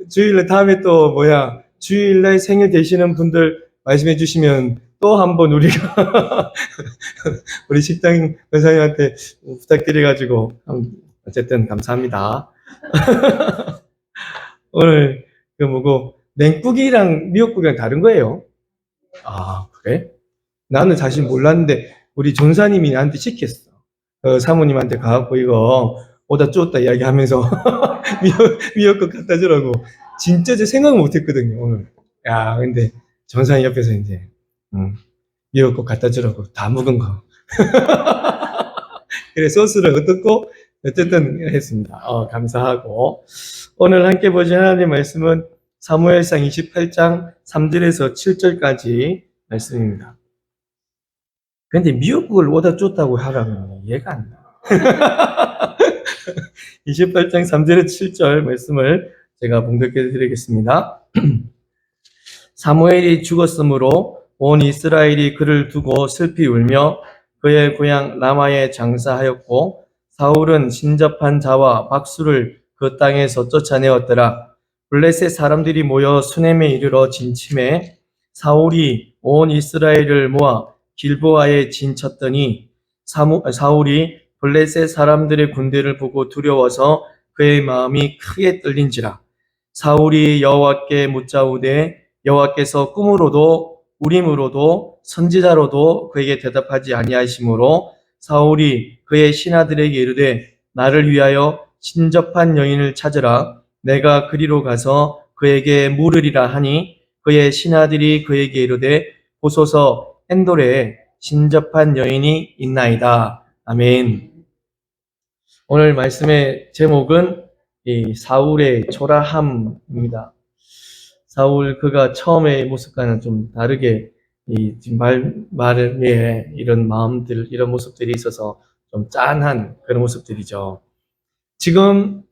주일날 다음에 또 주일날 생일 되시는 분들 말씀해 주시면 또 한번 우리가 우리 식당 권사님한테 부탁드려가지고 어쨌든 감사합니다. 오늘 그 뭐고 냉국이랑 미역국이랑 다른 거예요? 아, 그래? 나는 사실 몰랐는데 우리 전사님이 나한테 시켰어. 사모님한테 가갖고 이거 오다 쭈었다 이야기하면서 미역국 갖다 주라고. 진짜 제 생각 못 했거든요, 오늘. 야, 근데 전사님 옆에서 이제 미역국 갖다 주라고 다 묵은 거. 그래, 소스를 어떻고 어쨌든 했습니다. 감사하고. 오늘 함께 보신 하나님의 말씀은 사무엘상 28장 3절에서 7절까지 말씀입니다. 근데 미역국을 오다 줬다고 하라면 이해가 안 나. 28장 3절에서 7절 말씀을 제가 봉독해 드리겠습니다. 사무엘이 죽었으므로 온 이스라엘이 그를 두고 슬피 울며 그의 고향 라마에 장사하였고 사울은 신접한 자와 박수를 그 땅에서 쫓아내었더라. 블레셋 사람들이 모여 수넴에 이르러 진침해 사울이 온 이스라엘을 모아 길보아에 진쳤더니 사울이 블레셋 사람들의 군대를 보고 두려워서 그의 마음이 크게 떨린지라. 사울이 여호와께 묻자오되 여호와께서 꿈으로도 우림으로도 선지자로도 그에게 대답하지 아니하시므로 사울이 그의 신하들에게 이르되 나를 위하여 신접한 여인을 찾으라. 내가 그리로 가서 그에게 물으리라 하니 그의 신하들이 그에게 이르되 보소서 엔돌에 신접한 여인이 있나이다. 아멘. 오늘 말씀의 제목은 이 사울의 초라함입니다. 사울 그가 처음의 모습과는 좀 다르게 말에 이런 마음들, 이런 모습들이 있어서 좀 짠한 그런 모습들이죠. 지금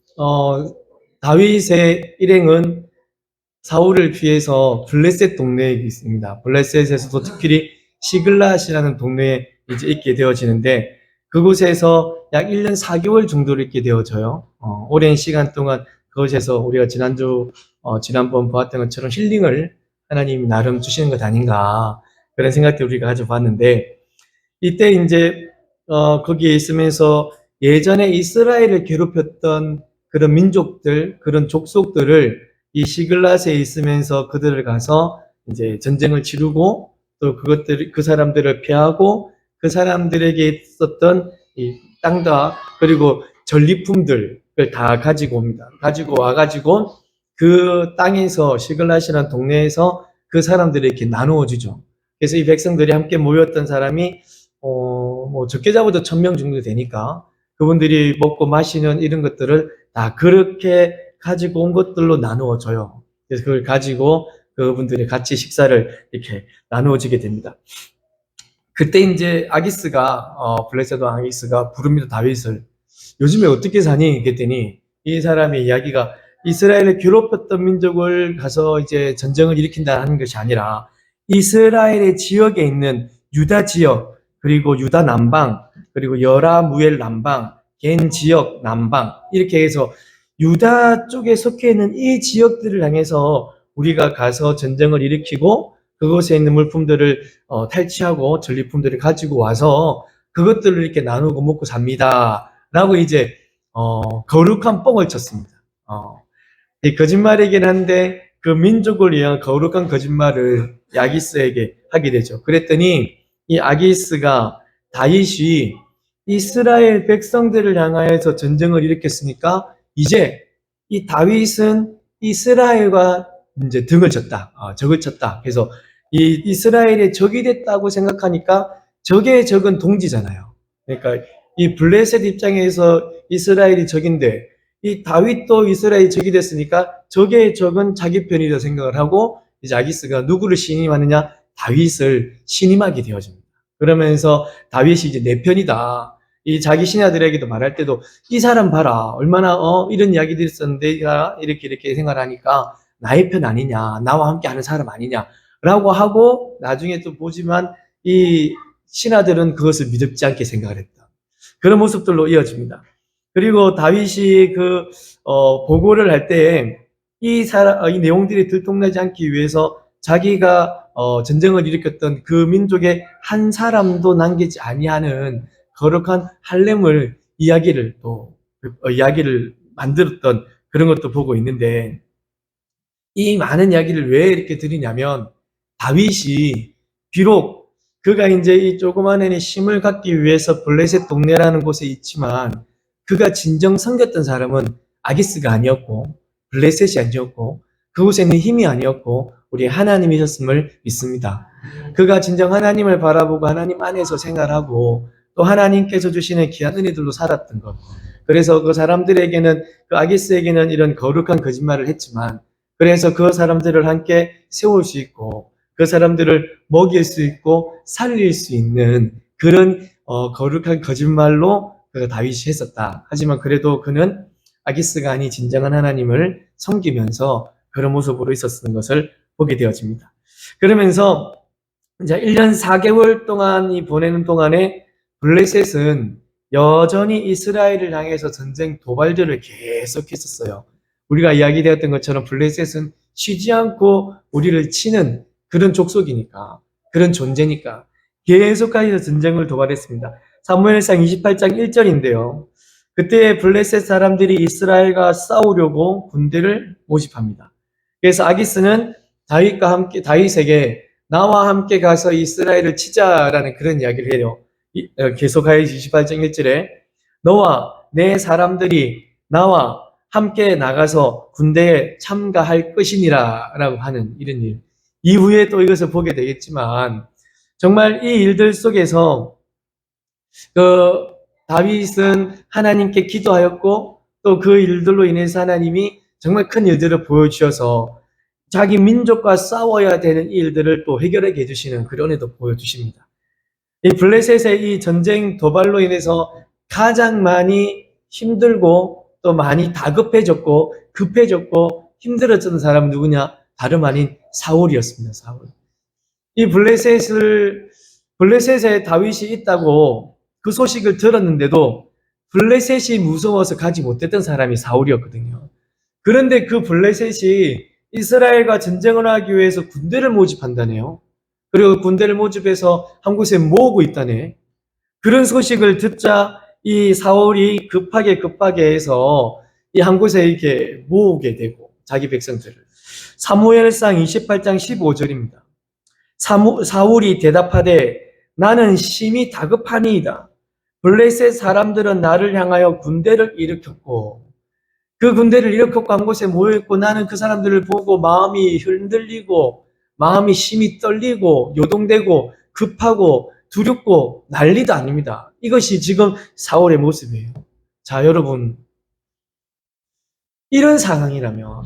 다윗의 일행은 사울을 피해서 블레셋 동네에 있습니다. 블레셋에서도 특히 시글랏이라는 동네에 이제 있게 되어지는데 그곳에서 약 1년 4개월 정도를 있게 되어져요. 오랜 시간 동안 그곳에서 우리가 지난번 보았던 것처럼 힐링을 하나님이 나름 주시는 것 아닌가 그런 생각들 우리가 가져봤는데 이때 이제 거기에 있으면서 예전에 이스라엘을 괴롭혔던 그런 민족들, 그런 족속들을 이 시글랏에 있으면서 그들을 가서 이제 전쟁을 치르고 또 그 사람들을 피하고 그 사람들에게 있었던 이 땅과 그리고 전리품들을 다 가지고 옵니다. 가지고 와가지고 그 땅에서 시글랏이라는 동네에서 그 사람들에게 이렇게 나누어 주죠. 그래서 이 백성들이 함께 모였던 사람이 뭐 적게 잡아도 1000명 정도 되니까 그분들이 먹고 마시는 이런 것들을 다 그렇게 가지고 온 것들로 나누어 줘요. 그래서 그걸 가지고 그분들이 같이 식사를 이렇게 나누어 주게 됩니다. 그때 이제 블레셋 왕 아기스가 부릅니다. 다윗을. 요즘에 어떻게 사니? 그랬더니 이 사람의 이야기가 이스라엘을 괴롭혔던 민족을 가서 이제 전쟁을 일으킨다 하는 것이 아니라 이스라엘의 지역에 있는 유다 지역, 그리고 유다 남방, 그리고 여라무엘 남방, 겐 지역 남방, 이렇게 해서 유다 쪽에 속해 있는 이 지역들을 향해서 우리가 가서 전쟁을 일으키고 그곳에 있는 물품들을 탈취하고 전리품들을 가지고 와서 그것들을 이렇게 나누고 먹고 삽니다. 라고 이제 거룩한 뻥을 쳤습니다. 이 거짓말이긴 한데 그 민족을 위한 거룩한 거짓말을 아기스에게 하게 되죠. 그랬더니 이 아기스가 다윗이 이스라엘 백성들을 향하여서 전쟁을 일으켰으니까 이제 이 다윗은 이스라엘과 이제 등을 쳤다. 적을 쳤다. 그래서 이 이스라엘의 적이 됐다고 생각하니까 적의 적은 동지잖아요. 그러니까 이 블레셋 입장에서 이스라엘이 적인데 이 다윗도 이스라엘이 적이 됐으니까 적의 적은 자기 편이라 생각을 하고 이제 아기스가 누구를 신임하느냐? 다윗을 신임하게 되어집니다. 그러면서 다윗이 이제 내 편이다. 이 자기 신하들에게도 말할 때도 이 사람 봐라. 얼마나 이런 이야기들이 있었는데 이렇게 생각을 하니까 나의 편 아니냐. 나와 함께 하는 사람 아니냐. 라고 하고 나중에 또 보지만 이 신하들은 그것을 믿지 않게 생각을 했다. 그런 모습들로 이어집니다. 그리고 다윗이 보고를 할 때 이 내용들이 들통나지 않기 위해서 자기가 전쟁을 일으켰던 그 민족의 한 사람도 남기지 아니하는 거룩한 할렘을 이야기를 만들었던 그런 것도 보고 있는데, 이 많은 이야기를 왜 이렇게 드리냐면, 다윗이 비록 그가 이제 이 조그만한 힘을 갖기 위해서 블레셋 동네라는 곳에 있지만, 그가 진정 섬겼던 사람은 아기스가 아니었고 블레셋이 아니었고 그곳에 있는 힘이 아니었고 우리 하나님이셨음을 믿습니다. 그가 진정 하나님을 바라보고 하나님 안에서 생활하고 또 하나님께서 주시는 귀한 은혜들로 살았던 것. 그래서 그 사람들에게는, 그 아기스에게는 이런 거룩한 거짓말을 했지만, 그래서 그 사람들을 함께 세울 수 있고 그 사람들을 먹일 수 있고 살릴 수 있는 그런 거룩한 거짓말로 다윗이 했었다. 하지만 그래도 그는 아기스가 아닌 진정한 하나님을 섬기면서 그런 모습으로 있었던 것을 보게 되어집니다. 그러면서 이제 1년 4개월 동안 보내는 동안에 블레셋은 여전히 이스라엘을 향해서 전쟁 도발들을 계속 했었어요. 우리가 이야기되었던 것처럼 블레셋은 쉬지 않고 우리를 치는 그런 족속이니까, 그런 존재니까 계속해서 전쟁을 도발했습니다. 사무엘상 28장 1절인데요. 그때 블레셋 사람들이 이스라엘과 싸우려고 군대를 모집합니다. 그래서 아기스는 다윗에게 나와 함께 가서 이스라엘을 치자라는 그런 이야기를 해요. 계속하여 28장 1절에 너와 내 사람들이 나와 함께 나가서 군대에 참가할 것이니라 라고 하는 이런 일. 이후에 또 이것을 보게 되겠지만, 정말 이 일들 속에서 다윗은 하나님께 기도하였고 또 그 일들로 인해서 하나님이 정말 큰 일들을 보여주셔서 자기 민족과 싸워야 되는 일들을 또 해결하게 해주시는 그런 애도 보여주십니다. 이 블레셋의 이 전쟁 도발로 인해서 가장 많이 힘들고 또 많이 다급해졌고 급해졌고 힘들어졌던 사람 누구냐? 다름 아닌 사울이었습니다. 사울. 이 블레셋에 다윗이 있다고 그 소식을 들었는데도 블레셋이 무서워서 가지 못했던 사람이 사울이었거든요. 그런데 그 블레셋이 이스라엘과 전쟁을 하기 위해서 군대를 모집한다네요. 그리고 군대를 모집해서 한 곳에 모으고 있다네. 그런 소식을 듣자 이 사울이 급하게 해서 이 한 곳에 이렇게 모으게 되고 자기 백성들을. 사무엘상 28장 15절입니다. 사울이 대답하되 나는 심히 다급하니이다. 블레셋 사람들은 나를 향하여 군대를 일으켰고 그 군대를 일으켰고 한 곳에 모여있고 나는 그 사람들을 보고 마음이 흔들리고 마음이 심히 떨리고 요동되고 급하고 두렵고 난리도 아닙니다. 이것이 지금 사울의 모습이에요. 자, 여러분, 이런 상황이라면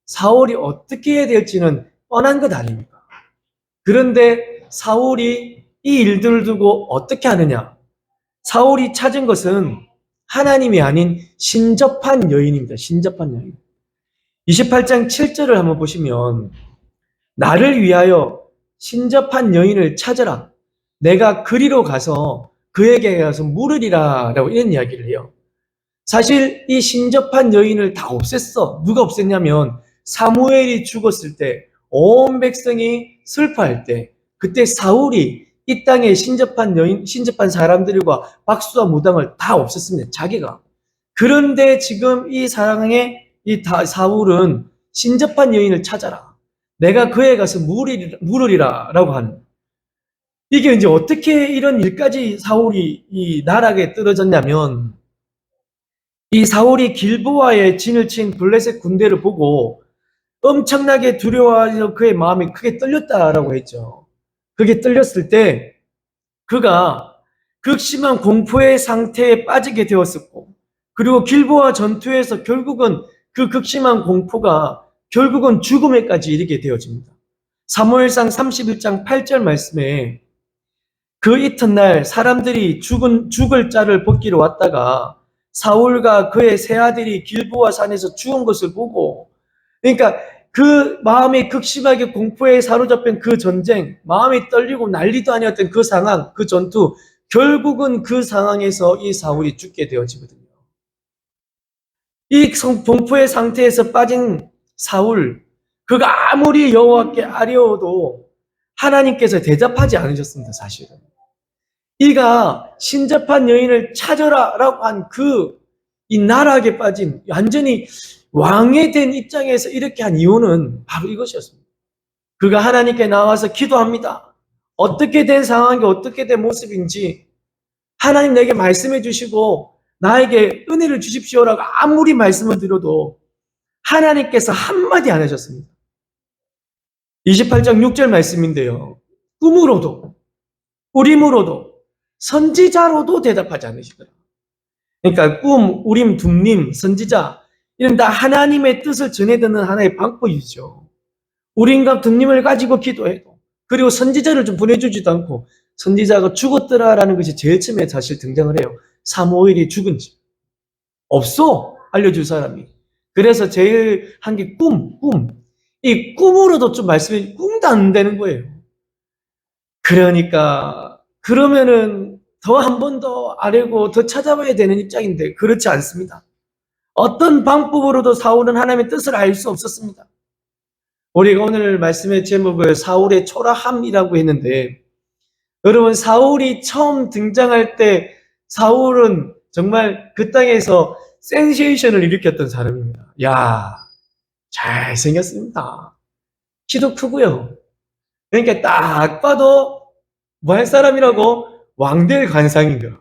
사울이 어떻게 해야 될지는 뻔한 것 아닙니까? 그런데 사울이 이 일들을 두고 어떻게 하느냐? 사울이 찾은 것은 하나님이 아닌 신접한 여인입니다. 신접한 여인. 28장 7절을 한번 보시면 나를 위하여 신접한 여인을 찾아라. 내가 그리로 가서 그에게 가서 물으리라 라고 이런 이야기를 해요. 사실 이 신접한 여인을 다 없앴어. 누가 없앴냐면 사무엘이 죽었을 때 온 백성이 슬퍼할 때 그때 사울이 이 땅에 신접한 사람들과 박수와 무당을 다 없앴습니다. 자기가. 그런데 지금 이 상황에 사울은 신접한 여인을 찾아라. 내가 그에 가서 물으리라 라고 하는. 이게 이제 어떻게 이런 일까지 사울이 이 나락에 떨어졌냐면 이 사울이 길보아에 진을 친 블레셋 군대를 보고 엄청나게 두려워하여 그의 마음이 크게 떨렸다라고 했죠. 그게 떨렸을 때 그가 극심한 공포의 상태에 빠지게 되었었고 그리고 길보아 전투에서 결국은 그 극심한 공포가 결국은 죽음에까지 이르게 되어집니다. 사무엘상 31장 8절 말씀에 그 이튿날 사람들이 죽을 자를 벗기러 왔다가 사울과 그의 세 아들이 길보아 산에서 죽은 것을 보고 그러니까 그 마음이 극심하게 공포에 사로잡힌 그 전쟁, 마음이 떨리고 난리도 아니었던 그 상황, 그 전투, 결국은 그 상황에서 이 사울이 죽게 되어지거든요. 이 공포의 상태에서 빠진 사울, 그가 아무리 여호와께 아뢰어도 하나님께서 대답하지 않으셨습니다, 사실은. 이가 신접한 여인을 찾아라라고 한 이 나락에 빠진, 완전히 왕이 된 입장에서 이렇게 한 이유는 바로 이것이었습니다. 그가 하나님께 나와서 기도합니다. 어떻게 된 상황이 어떻게 된 모습인지 하나님 내게 말씀해 주시고 나에게 은혜를 주십시오라고 아무리 말씀을 드려도 하나님께서 한마디 안 하셨습니다. 28장 6절 말씀인데요. 꿈으로도 우림으로도 선지자로도 대답하지 않으시더라. 그러니까 꿈, 우림, 둠님, 선지자 이런 다 하나님의 뜻을 전해듣는 하나의 방법이죠. 우림과 둠님을 가지고 기도해도, 그리고 선지자를 좀 보내주지도 않고 선지자가 죽었더라라는 것이 제일 처음에 사실 등장을 해요. 사무엘이 죽은지 없어, 알려줄 사람이. 그래서 제일 한 게 꿈. 이 꿈으로도 좀 말씀이, 꿈도 안 되는 거예요. 그러니까 그러면은 더 한 번 더 아뢰고 더 찾아봐야 되는 입장인데 그렇지 않습니다. 어떤 방법으로도 사울은 하나님의 뜻을 알 수 없었습니다. 우리가 오늘 말씀의 제목을 사울의 초라함이라고 했는데, 여러분 사울이 처음 등장할 때 사울은 정말 그 땅에서 센세이션을 일으켰던 사람입니다. 야, 잘생겼습니다. 키도 크고요. 그러니까 딱 봐도 뭐 할 사람이라고? 왕 될 관상인가?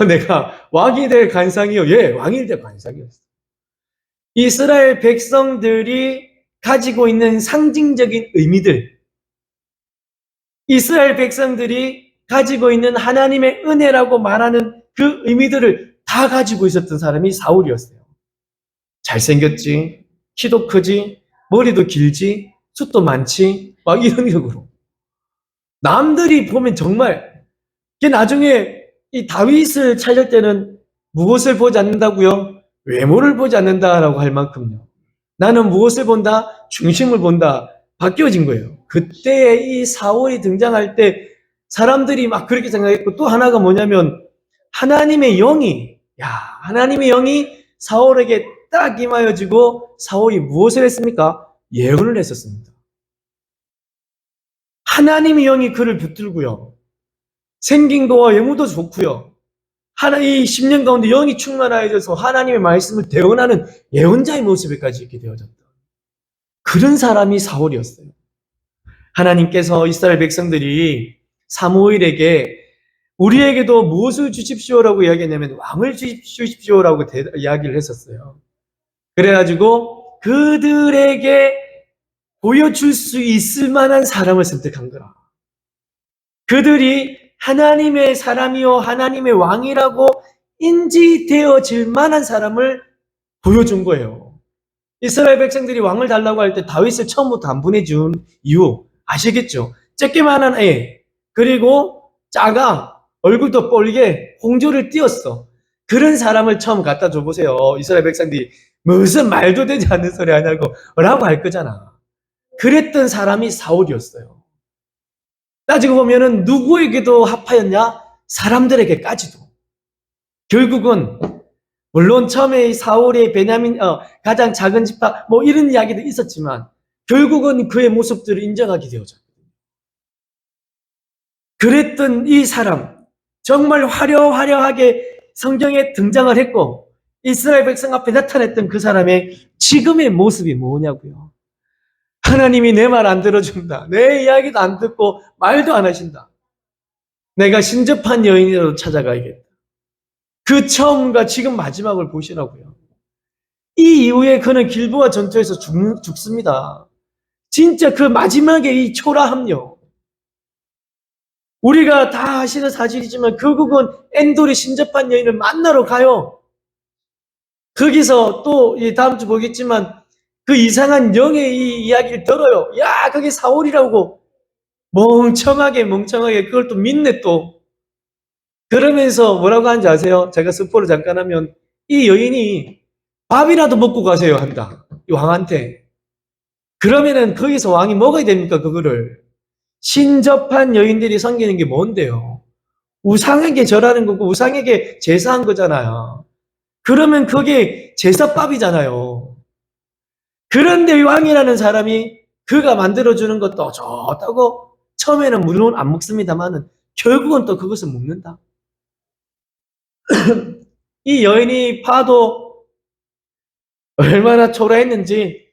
내가 왕이 될 관상이요. 예, 왕이 될 관상이었어. 이스라엘 백성들이 가지고 있는 상징적인 의미들, 이스라엘 백성들이 가지고 있는 하나님의 은혜라고 말하는 그 의미들을 다 가지고 있었던 사람이 사울이었어요. 잘생겼지, 키도 크지, 머리도 길지, 숱도 많지, 막 이런 식으로. 남들이 보면 정말, 나중에 이 다윗을 찾을 때는 무엇을 보지 않는다고요? 외모를 보지 않는다라고 할 만큼요. 나는 무엇을 본다? 중심을 본다. 바뀌어진 거예요. 그때 이 사울이 등장할 때 사람들이 막 그렇게 생각했고, 또 하나가 뭐냐면 하나님의 영이 사울에게 딱 임하여지고 사울이 무엇을 했습니까? 예언을 했었습니다. 하나님의 영이 그를 붙들고요. 생긴 거와 외모도 좋고요. 이 10년 가운데 영이 충만하여져서 하나님의 말씀을 대언하는 예언자의 모습에까지 있게 되어졌다. 그런 사람이 사울이었어요. 하나님께서 이스라엘 백성들이 사무엘에게 우리에게도 무엇을 주십시오라고 이야기했냐면 왕을 주십시오라고 이야기를 했었어요. 그래가지고 그들에게 보여줄 수 있을 만한 사람을 선택한 거라. 그들이 하나님의 사람이요 하나님의 왕이라고 인지되어질 만한 사람을 보여준 거예요. 이스라엘 백성들이 왕을 달라고 할 때 다윗을 처음부터 안 보내준 이유 아시겠죠? 쬐끼만한 애, 그리고 작아, 얼굴도 뻘게, 홍조를 띄었어. 그런 사람을 처음 갖다 줘보세요. 이스라엘 백성들이 무슨 말도 되지 않는 소리 하냐고 라고 할 거잖아. 그랬던 사람이 사울이었어요. 따지고 보면은 누구에게도 합하였냐? 사람들에게까지도. 결국은 물론 처음에 사울의 베냐민 가장 작은 지파 뭐 이런 이야기도 있었지만 결국은 그의 모습들을 인정하게 되어졌거든요. 그랬던 이 사람 정말 화려하게 성경에 등장을 했고 이스라엘 백성 앞에 나타냈던 그 사람의 지금의 모습이 뭐냐고요. 하나님이 내 말 안 들어준다. 내 이야기도 안 듣고 말도 안 하신다. 내가 신접한 여인이라도 찾아가야겠다. 그 처음과 지금 마지막을 보시라고요. 이 이후에 그는 길보아 전투에서 죽습니다. 진짜 그 마지막에 이 초라함요. 우리가 다 아시는 사실이지만 결국은 엔돌이 신접한 여인을 만나러 가요. 거기서 또 다음 주 보겠지만 그 이상한 영의 이 이야기를 들어요. 야, 그게 사울이라고. 멍청하게 그걸 또 믿네 또. 그러면서 뭐라고 하는지 아세요? 제가 스포를 잠깐 하면 이 여인이 밥이라도 먹고 가세요 한다. 이 왕한테. 그러면은 거기서 왕이 먹어야 됩니까? 그거를. 신접한 여인들이 섬기는 게 뭔데요? 우상에게 절하는 거고 우상에게 제사한 거잖아요. 그러면 그게 제사밥이잖아요. 그런데 왕이라는 사람이 그가 만들어주는 것도 좋다고 처음에는 물론 안 먹습니다만은 결국은 또 그것을 먹는다. 이 여인이 봐도 얼마나 초라했는지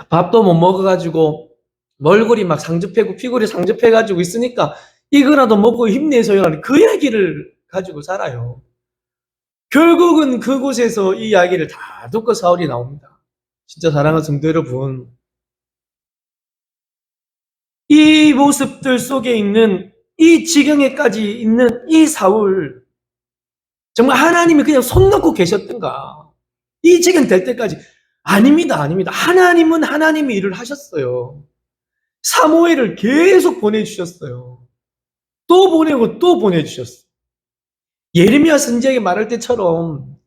밥도 못 먹어가지고 얼굴이 막 상접해고 피골이 상접해가지고 있으니까 이거라도 먹고 힘내서요. 그 얘기를 가지고 살아요. 결국은 그곳에서 이 이야기를 다 듣고 사울이 나옵니다. 진짜 사랑하는 성도 여러분, 이 모습들 속에 있는 이 지경에까지 있는 이 사울, 정말 하나님이 그냥 손 놓고 계셨던가? 이 지경 될 때까지 아닙니다, 아닙니다. 하나님은 하나님의 일을 하셨어요. 사무엘을 계속 보내주셨어요. 또 보내고 또 보내주셨어요. 예레미야 선지자에게 말할 때처럼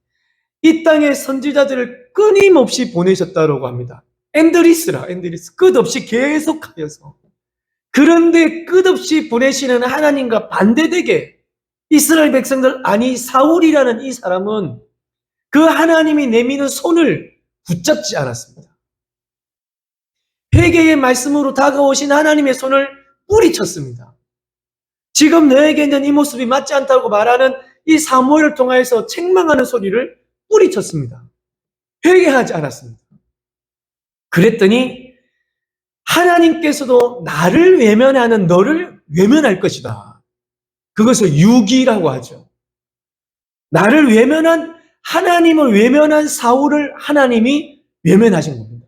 이 땅의 선지자들을 끊임없이 보내셨다고 합니다. 엔드리스 끝없이 계속하여서. 그런데 끝없이 보내시는 하나님과 반대되게 이스라엘 백성들, 아니 사울이라는 이 사람은 그 하나님이 내미는 손을 붙잡지 않았습니다. 회개의 말씀으로 다가오신 하나님의 손을 뿌리쳤습니다. 지금 너에게 있는 이 모습이 맞지 않다고 말하는 이 사무엘을 통해서 책망하는 소리를 뿌리쳤습니다. 회개하지 않았습니다. 그랬더니 하나님께서도 나를 외면하는 너를 외면할 것이다. 그것을 유기라고 하죠. 나를 외면한, 하나님을 외면한 사울을 하나님이 외면하신 겁니다.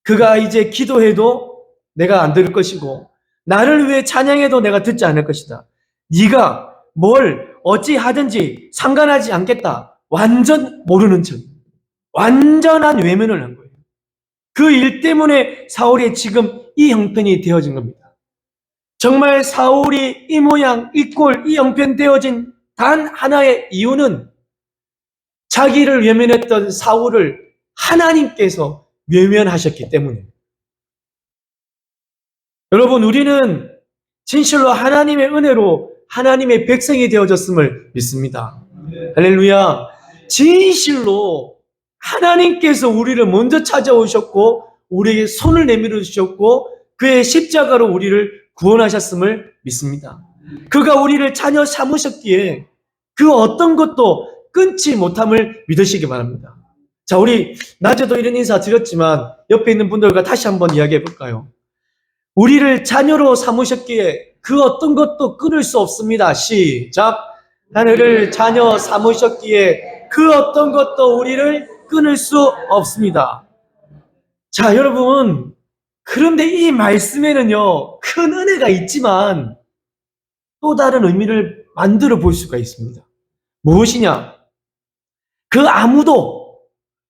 그가 이제 기도해도 내가 안 들을 것이고 나를 위해 찬양해도 내가 듣지 않을 것이다. 네가 뭘 어찌 하든지 상관하지 않겠다. 완전 모르는 척. 완전한 외면을 한 거예요. 그 일 때문에 사울이 지금 이 형편이 되어진 겁니다. 정말 사울이 이 모양, 이 꼴, 이 형편 되어진 단 하나의 이유는 자기를 외면했던 사울을 하나님께서 외면하셨기 때문입니다. 여러분, 우리는 진실로 하나님의 은혜로 하나님의 백성이 되어졌음을 믿습니다. 할렐루야. 진실로 하나님께서 우리를 먼저 찾아오셨고 우리에게 손을 내밀어 주셨고 그의 십자가로 우리를 구원하셨음을 믿습니다. 그가 우리를 자녀 삼으셨기에 그 어떤 것도 끊지 못함을 믿으시기 바랍니다. 자, 우리 낮에도 이런 인사 드렸지만 옆에 있는 분들과 다시 한번 이야기해 볼까요? 우리를 자녀로 삼으셨기에 그 어떤 것도 끊을 수 없습니다. 시작. 하늘을 자녀 삼으셨기에 그 어떤 것도 우리를 끊을 수 없습니다. 자, 여러분, 그런데 이 말씀에는요, 큰 은혜가 있지만 또 다른 의미를 만들어 볼 수가 있습니다. 무엇이냐? 그 아무도,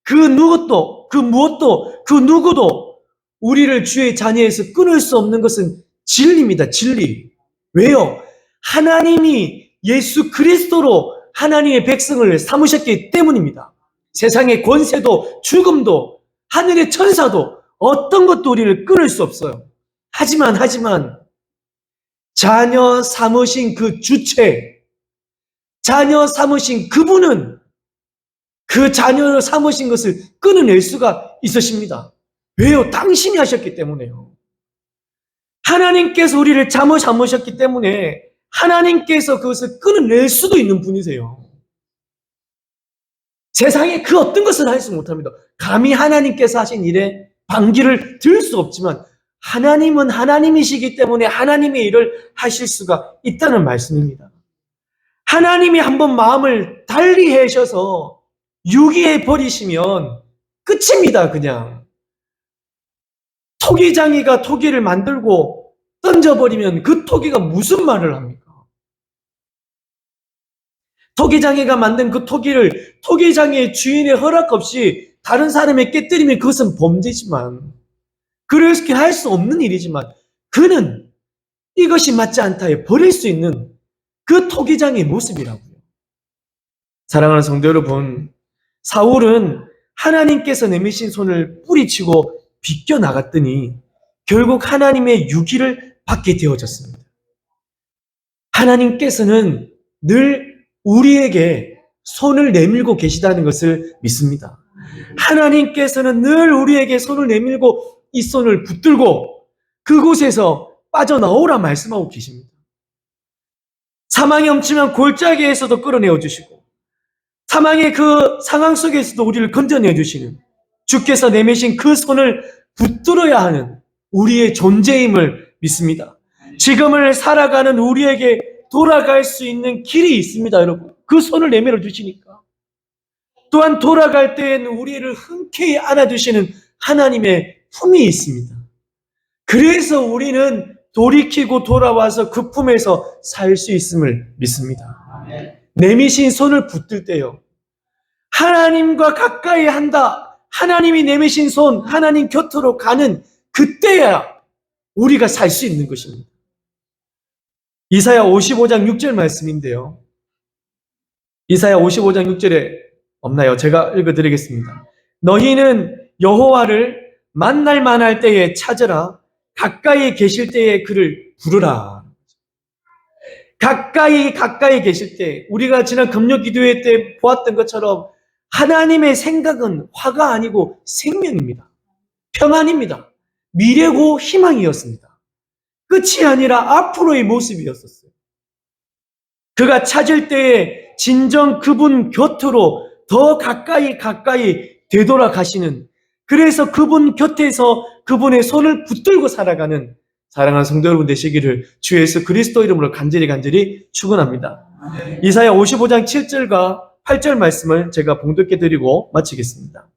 그 누구도, 그 무엇도, 그 누구도 우리를 주의 자녀에서 끊을 수 없는 것은 진리입니다. 진리. 왜요? 하나님이 예수 그리스도로 하나님의 백성을 삼으셨기 때문입니다. 세상의 권세도 죽음도 하늘의 천사도 어떤 것도 우리를 끊을 수 없어요. 하지만 자녀 삼으신 그 주체, 자녀 삼으신 그분은 그 자녀를 삼으신 것을 끊어낼 수가 있으십니다. 왜요? 당신이 하셨기 때문에요. 하나님께서 우리를 자녀 삼으셨기 때문에 하나님께서 그것을 끊어낼 수도 있는 분이세요. 세상에 그 어떤 것을 하지 못합니다. 감히 하나님께서 하신 일에 반기를 들 수 없지만 하나님은 하나님이시기 때문에 하나님의 일을 하실 수가 있다는 말씀입니다. 하나님이 한번 마음을 달리 하셔서 유기해 버리시면 끝입니다. 그냥 토기장이가 토기를 만들고 던져버리면 그 토기가 무슨 말을 합니까? 토기장이가 만든 그 토기를 토기장이의 주인의 허락 없이 다른 사람이 깨뜨리면 그것은 범죄지만 그렇게 할 수 없는 일이지만 그는 이것이 맞지 않다에 버릴 수 있는 그 토기장의 모습이라고요. 사랑하는 성도 여러분, 사울은 하나님께서 내미신 손을 뿌리치고 비껴 나갔더니 결국 하나님의 유기를 받게 되어졌습니다. 하나님께서는 늘 우리에게 손을 내밀고 계시다는 것을 믿습니다. 하나님께서는 늘 우리에게 손을 내밀고 이 손을 붙들고 그곳에서 빠져나오라 말씀하고 계십니다. 사망의 엄침한 골짜기에서도 끌어내어 주시고 사망의 그 상황 속에서도 우리를 건져내 주시는 주께서 내미신 그 손을 붙들어야 하는 우리의 존재임을 믿습니다. 지금을 살아가는 우리에게 돌아갈 수 있는 길이 있습니다, 여러분. 그 손을 내밀어 주시니까. 또한 돌아갈 때에는 우리를 흔쾌히 안아주시는 하나님의 품이 있습니다. 그래서 우리는 돌이키고 돌아와서 그 품에서 살 수 있음을 믿습니다. 내미신 손을 붙들 때요, 하나님과 가까이 한다, 하나님이 내미신 손, 하나님 곁으로 가는 그때야 우리가 살 수 있는 것입니다. 이사야 55장 6절 말씀인데요, 이사야 55장 6절에 없나요? 제가 읽어드리겠습니다. 너희는 여호와를 만날 만할 때에 찾으라. 가까이 계실 때에 그를 부르라. 가까이 계실 때, 우리가 지난 금요 기도회 때 보았던 것처럼 하나님의 생각은 화가 아니고 생명입니다. 평안입니다. 미래고 희망이었습니다. 끝이 아니라 앞으로의 모습이었었어요. 그가 찾을 때에 진정 그분 곁으로 더 가까이 되돌아가시는, 그래서 그분 곁에서 그분의 손을 붙들고 살아가는 사랑하는 성도 여러분 되시기를 주 예수 그리스도 이름으로 간절히 축원합니다. 이사야 55장 7절과 8절 말씀을 제가 봉독해 드리고 마치겠습니다.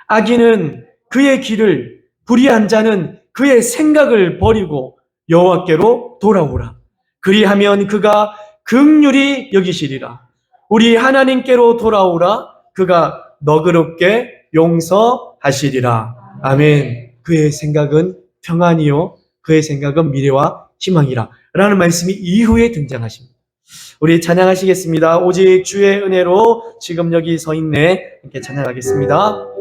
악인은 그의 길을, 불의한 자는 그의 생각을 버리고 여호와께로 돌아오라. 그리하면 그가 긍휼히 여기시리라. 우리 하나님께로 돌아오라. 그가 너그럽게 용서하시리라. 아멘. 그의 생각은 평안이요, 그의 생각은 미래와 희망이라 라는 말씀이 이후에 등장하십니다. 우리 찬양하시겠습니다. 오직 주의 은혜로 지금 여기 서 있네. 이렇게 찬양하겠습니다.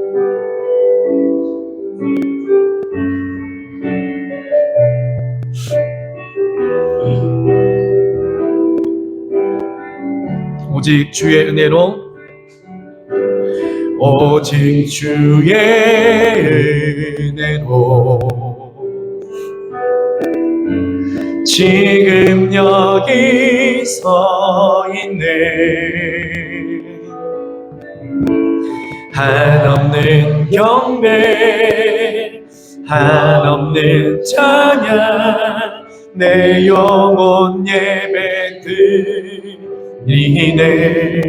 오직 주의 은혜로, 오직 주의 은혜로 지금 여기 서 있네. 한없는 경배, 한없는 찬양, 내 영혼 예배 드리네.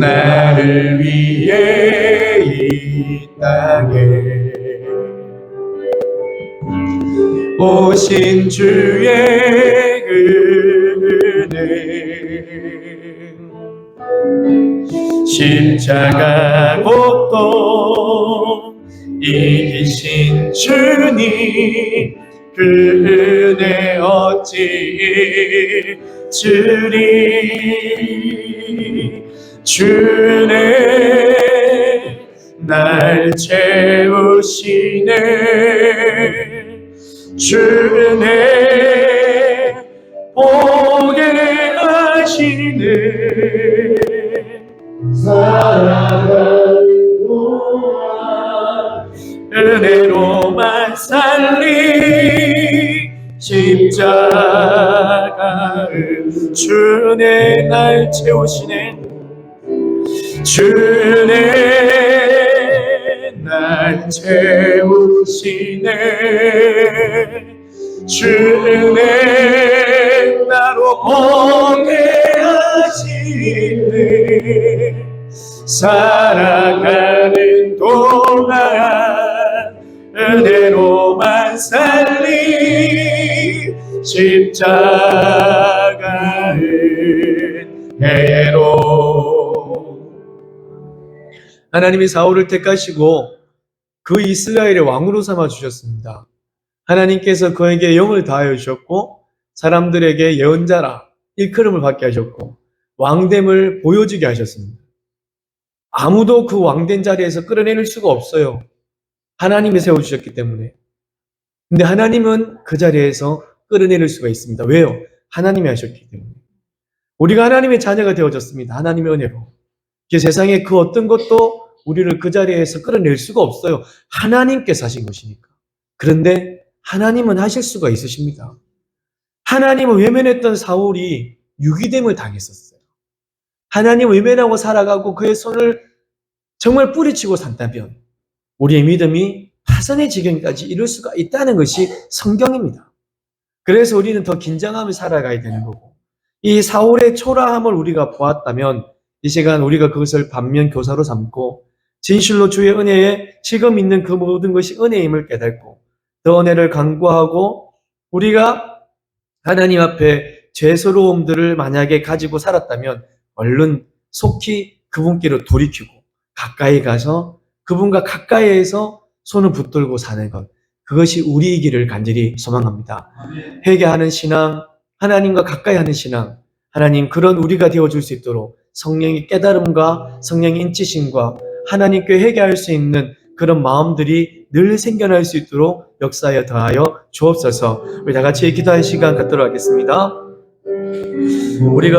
나를 위해 이 땅에 오신 주의 은혜, 십자가 고통 이기신 주님, 그 은혜 어찌 주리. 주 은혜 날 채우시네. 주 은혜 보게 하시네. 살아가는 동안 은혜로만 살리. 십자가의 주 은혜 날 채우시네. 주 은혜 날 채우시네. 주 은혜 나로 보게 하시네. 살아가는 동안 은혜로만 살리. 십자가의 은혜로. 하나님이 사울을 택하시고 그 이스라엘의 왕으로 삼아 주셨습니다. 하나님께서 그에게 영을 다하여 주셨고 사람들에게 예언자라 일컬음을 받게 하셨고 왕됨을 보여주게 하셨습니다. 아무도 그 왕된 자리에서 끌어내릴 수가 없어요. 하나님이 세워주셨기 때문에. 근데 하나님은 그 자리에서 끌어내릴 수가 있습니다. 왜요? 하나님이 하셨기 때문에. 우리가 하나님의 자녀가 되어졌습니다. 하나님의 은혜로. 세상에 그 어떤 것도 우리를 그 자리에서 끌어낼 수가 없어요. 하나님께서 하신 것이니까. 그런데 하나님은 하실 수가 있으십니다. 하나님을 외면했던 사울이 유기됨을 당했었어요. 하나님을 외면하고 살아가고 그의 손을 정말 뿌리치고 산다면 우리의 믿음이 파산의 지경까지 이룰 수가 있다는 것이 성경입니다. 그래서 우리는 더 긴장하며 살아가야 되는 거고, 이 사울의 초라함을 우리가 보았다면 이 시간 우리가 그것을 반면 교사로 삼고 진실로 주의 은혜에 지금 있는 그 모든 것이 은혜임을 깨닫고 더 은혜를 간구하고, 우리가 하나님 앞에 죄스러움들을 만약에 가지고 살았다면 얼른 속히 그분께로 돌이키고 가까이 가서 그분과 가까이에서 손을 붙들고 사는 것, 그것이 우리이기를 간절히 소망합니다. 회개하는 신앙, 하나님과 가까이 하는 신앙, 하나님 그런 우리가 되어줄 수 있도록 성령의 깨달음과 성령의 인치심과 하나님께 회개할 수 있는 그런 마음들이 늘 생겨날 수 있도록 역사에 더하여 주옵소서. 우리 다 같이 기도할 시간 갖도록 하겠습니다. 우리가